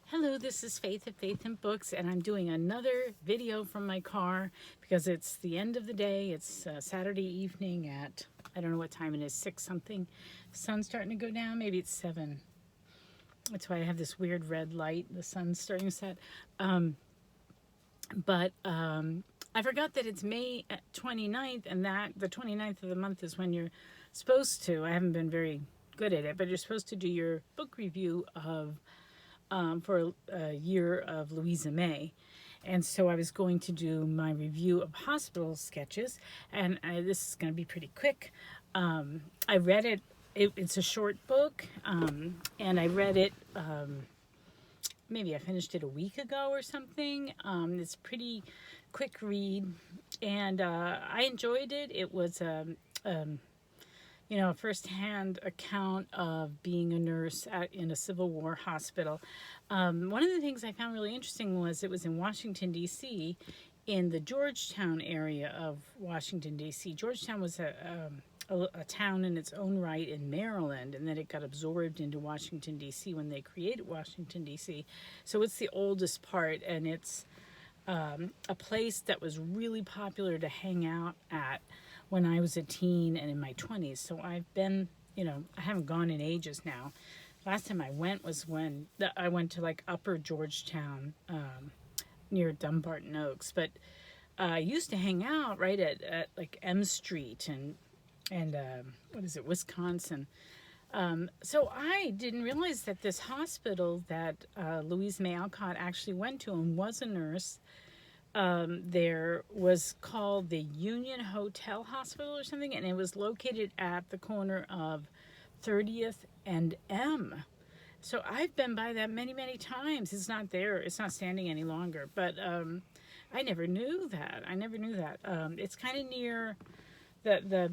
Hello, this is Faith at Faith and Books, and I'm doing another video from my car because it's the end of the day. It's Saturday evening at, I don't know what time it is, 6 something. The sun's starting to go down, maybe it's 7. That's why I have this weird red light. The sun's starting to set. But I forgot that it's May 29th, and that the 29th of the month is when you're supposed to, I haven't been very good at it, but you're supposed to do your book review of for a year of Louisa May. And so I was going to do my review of hospital sketches, and this is going to be pretty quick. I read it's a short book, and I read it, maybe I finished it a week ago or something. It's a pretty quick read, and I enjoyed it. It was a firsthand account of being a nurse in a Civil War hospital. One of the things I found really interesting was it was in Washington, D.C., in the Georgetown area of Washington, D.C. Georgetown was a town in its own right in Maryland, and then it got absorbed into Washington, D.C. when they created Washington, D.C. So it's the oldest part, and it's a place that was really popular to hang out at when I was a teen and in my 20s. So I've been, I haven't gone in ages now. Last time I went was when I went to like Upper Georgetown, near Dumbarton Oaks. But I used to hang out right at like M Street and what is it, Wisconsin. So I didn't realize that this hospital that Louise May Alcott actually went to and was a nurse, there was called the Union Hotel Hospital or something, and it was located at the corner of 30th and M. So I've been by that many, many times. It's not there. It's not standing any longer. But I never knew that. It's kind of near the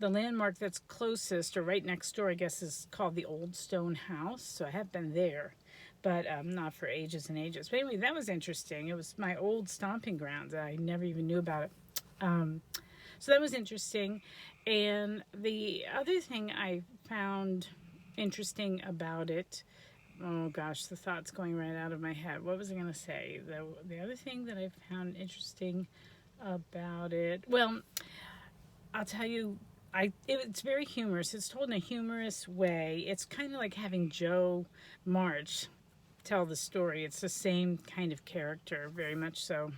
landmark that's closest or right next door, I guess, is called the Old Stone House. So I have been there, but not for ages and ages. But anyway, that was interesting. It was my old stomping grounds. I never even knew about it. So that was interesting. And the other thing I found interesting about it, oh gosh, the thought's going right out of my head. What was I going to say? The other thing that I found interesting about it, well, I'll tell you, it's very humorous. It's told in a humorous way. It's kind of like having Joe March tell the story. It's the same kind of character, very much so.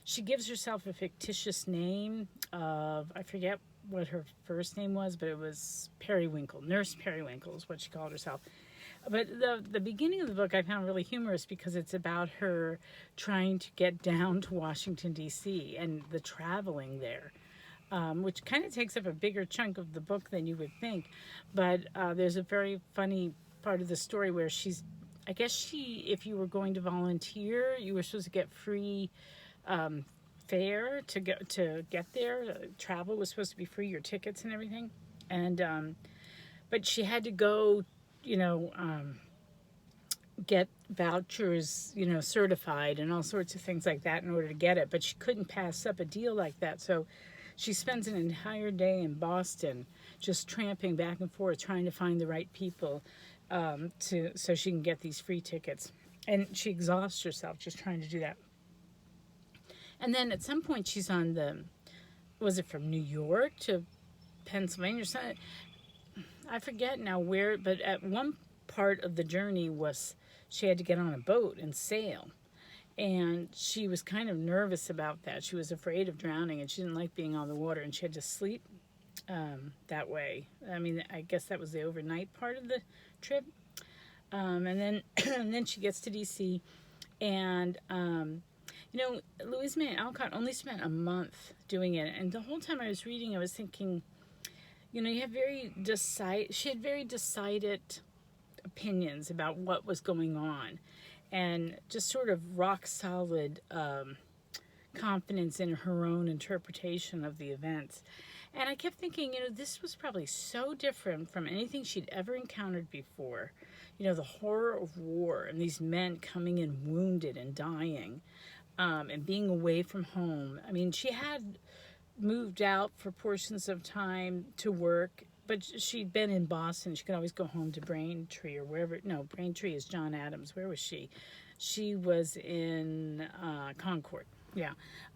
She gives herself a fictitious name of, I forget what her first name was, but it was Periwinkle. Nurse Periwinkle is what she called herself. But the beginning of the book I found really humorous because it's about her trying to get down to Washington, D.C. and the traveling there. Which kind of takes up a bigger chunk of the book than you would think. But there's a very funny part of the story where I guess if you were going to volunteer, you were supposed to get free fare to get there. Travel was supposed to be free, your tickets and everything. And but she had to go, get vouchers, certified and all sorts of things like that in order to get it. But she couldn't pass up a deal like that. So she spends an entire day in Boston just tramping back and forth trying to find the right people so she can get these free tickets. And she exhausts herself just trying to do that. And then at some point she's on was it from New York to Pennsylvania or something? I forget now where, but at one part of the journey she had to get on a boat and sail. And she was kind of nervous about that. She was afraid of drowning, and she didn't like being on the water, and she had to sleep that way. I mean, I guess that was the overnight part of the trip. And then and then she gets to D.C., and Louise May Alcott only spent a month doing it. And the whole time I was reading, I was thinking, she had very decided opinions about what was going on, and just sort of rock solid confidence in her own interpretation of the events. And I kept thinking, this was probably so different from anything she'd ever encountered before. The horror of war and these men coming in wounded and dying, and being away from home. I mean, she had moved out for portions of time to work but she'd been in Boston. She could always go home to Braintree or wherever. No, Braintree is John Adams. Where was she? She was in Concord. Yeah.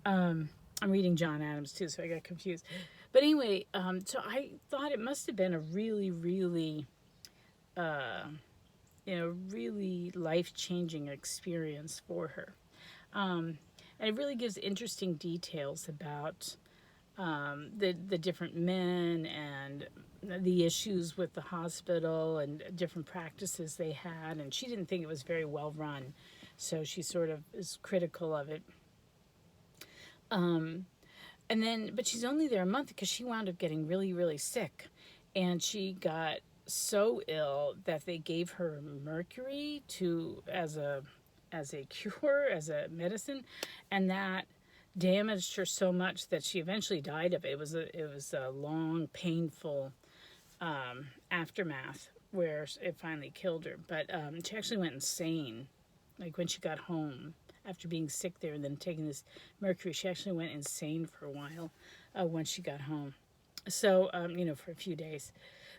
I'm reading John Adams too, so I got confused. But anyway, so I thought it must have been a really, really, really life-changing experience for her. And it really gives interesting details about the different men and the issues with the hospital and different practices they had. And she didn't think it was very well run, so she sort of is critical of it. But she's only there a month because she wound up getting really, really sick. And she got so ill that they gave her mercury as a cure, as a medicine, and that damaged her so much that she eventually died of it. It was a long, painful aftermath where it finally killed her. But she actually went insane, like when she got home after being sick there and then taking this mercury. She actually went insane for a while when she got home. So for a few days.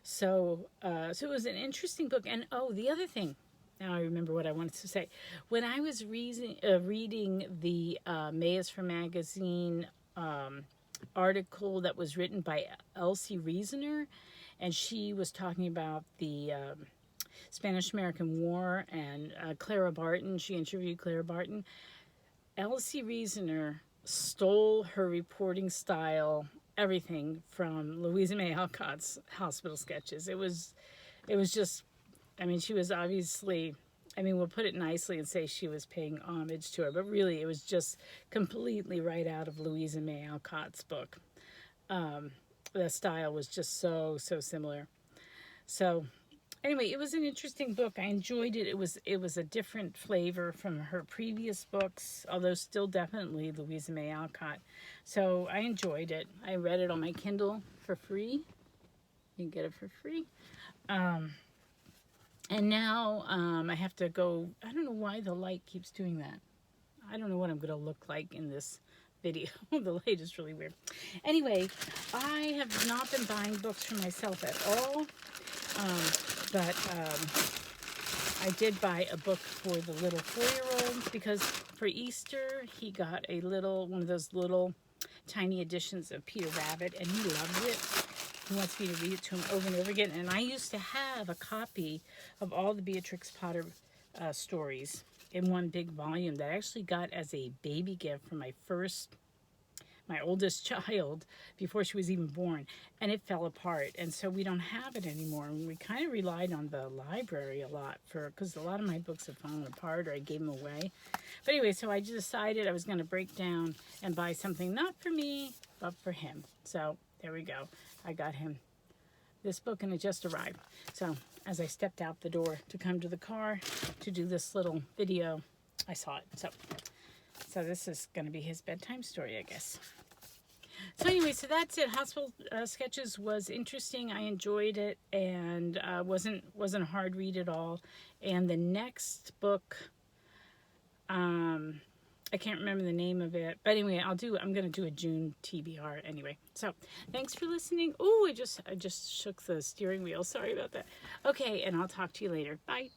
So it was an interesting book. And the other thing. Now I remember what I wanted to say. When I was reading the Mayas for Magazine article that was written by Elsie Reasoner, and she was talking about the Spanish-American War and Clara Barton. She interviewed Clara Barton. Elsie Reasoner stole her reporting style, everything from Louisa May Alcott's hospital sketches. It was just, she was obviously, we'll put it nicely and say she was paying homage to her, but really it was just completely right out of Louisa May Alcott's book. The style was just so similar. So anyway, it was an interesting book. I enjoyed it. It was a different flavor from her previous books, although still definitely Louisa May Alcott. So I enjoyed it. I read it on my Kindle for free. You can get it for free. And now I have to go. I don't know why the light keeps doing that. I don't know what I'm going to look like in this video. The light is really weird. Anyway, I have not been buying books for myself at all. But I did buy a book for the little 4-year-old because for Easter he got one of those little tiny editions of Peter Rabbit, and he loves it. He wants me to read it to him over and over again. And I used to have a copy of all the Beatrix Potter stories in one big volume that I actually got as a baby gift from my oldest child before she was even born, and it fell apart, and so we don't have it anymore. And we kind of relied on the library a lot because a lot of my books have fallen apart or I gave them away. But anyway, so I decided I was going to break down and buy something not for me but for him. So there we go. I got him this book and it just arrived. So as I stepped out the door to come to the car to do this little video, I saw it. So this is going to be his bedtime story, I guess. So anyway, so that's it. Hospital Sketches was interesting. I enjoyed it, and wasn't a hard read at all. And the next book, I can't remember the name of it, but anyway, I'm going to do a June TBR anyway. So thanks for listening. Oh, I just shook the steering wheel. Sorry about that. Okay, and I'll talk to you later. Bye.